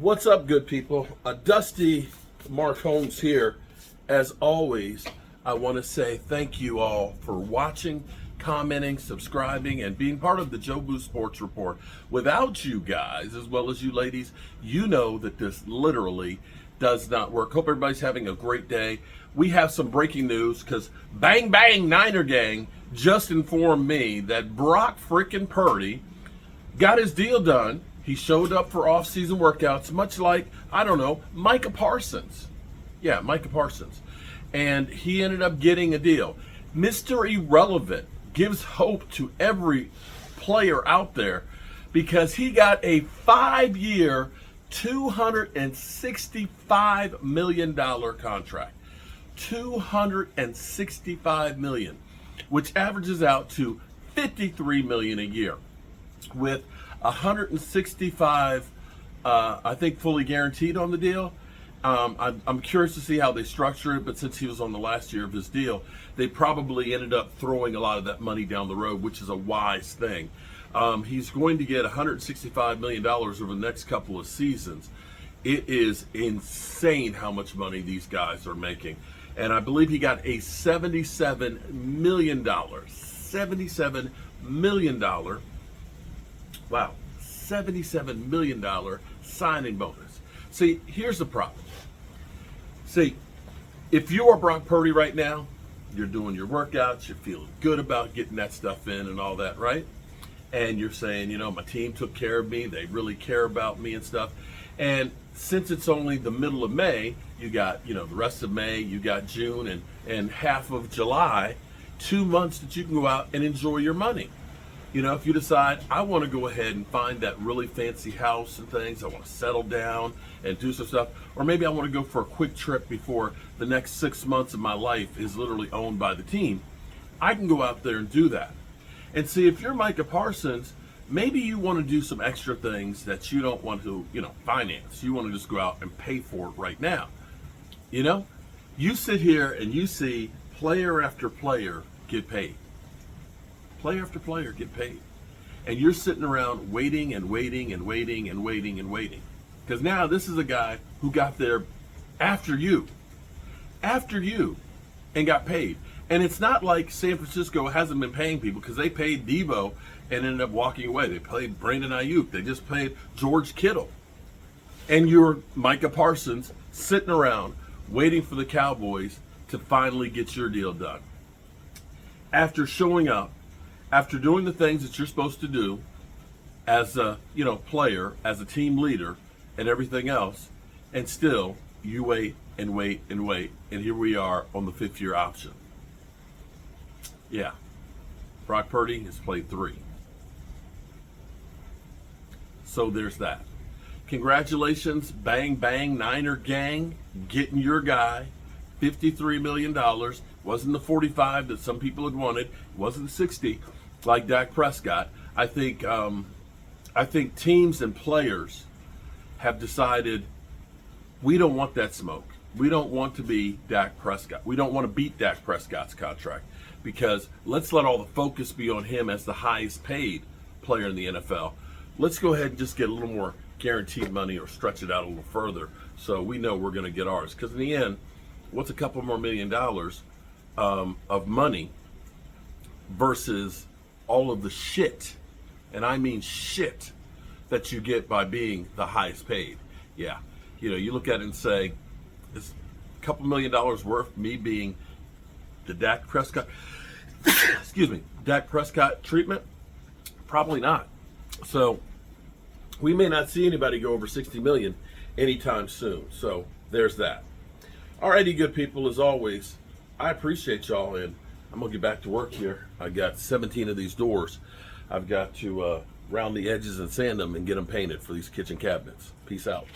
What's up, good people? Dusty Mark Holmes here. As always, I want to say thank you all for watching, commenting, subscribing, and being part of the Joe Boo Sports Report. Without you guys, as well as you ladies, you know that this literally does not work. Hope everybody's having a great day. We have some breaking news because Bang Bang Niner Gang just informed me that Brock freaking Purdy got his deal done. He showed up for off-season workouts, much like, I don't know, Micah Parsons. Yeah, Micah Parsons. And he ended up getting a deal. Mr. Irrelevant gives hope to every player out there because he got a 5-year, $265 million contract. $265 million, which averages out to $53 million a year, with 165, I think, fully guaranteed on the deal. I'm curious to see how they structure it, but since he was on the last year of his deal, they probably ended up throwing a lot of that money down the road, which is a wise thing. He's going to get $165 million over the next couple of seasons. It is insane how much money these guys are making. And I believe he got a $77 million, $77 million, wow, $77 million signing bonus. See, here's the problem. See, if you are Brock Purdy right now, you're doing your workouts, you're feeling good about getting that stuff in and all that, right? And you're saying, you know, my team took care of me, they really care about me and stuff. And since it's only the middle of May, you got, you know, the rest of May, you got June and half of July, 2 months that you can go out and enjoy your money. You know, if you decide, I want to go ahead and find that really fancy house and things, I want to settle down and do some stuff, or maybe I want to go for a quick trip before the next 6 months of my life is literally owned by the team, I can go out there and do that. And see, if you're Micah Parsons, maybe you want to do some extra things that you don't want to, you know, finance. You want to just go out and pay for it right now. You know, you sit here and you see player after player get paid. Player after player get paid. And you're sitting around waiting and waiting and waiting and waiting and waiting. Because now this is a guy who got there after you, and got paid. And it's not like San Francisco hasn't been paying people, because they paid Debo and ended up walking away. They paid Brandon Ayuk. They just paid George Kittle. And you're Micah Parsons sitting around waiting for the Cowboys to finally get your deal done. After showing up, after doing the things that you're supposed to do as a, you know, player, as a team leader and everything else, and still you wait and wait and wait, and here we are on the 5th-year option. Yeah, Brock Purdy has played 3. So there's that. Congratulations, Bang Bang Niner Gang, getting your guy. $53 million. Wasn't the 45 that some people had wanted. It wasn't 60 like Dak Prescott. I think teams and players have decided we don't want that smoke. We don't want to be Dak Prescott. We don't want to beat Dak Prescott's contract, because let's let all the focus be on him as the highest paid player in the NFL. Let's go ahead and just get a little more guaranteed money, or stretch it out a little further so we know we're going to get ours. Because in the end, what's a couple more $1 million of money versus all of the shit, and I mean shit, that you get by being the highest paid? Yeah, you know, you look at it and say, is a couple $1 million worth me being the Dak Prescott, excuse me, Dak Prescott treatment? Probably not. So we may not see anybody go over 60 million anytime soon. So there's that. Alrighty, good people, as always, I appreciate y'all, and I'm gonna get back to work here. I got 17 of these doors. I've got to round the edges and sand them and get them painted for these kitchen cabinets. Peace out.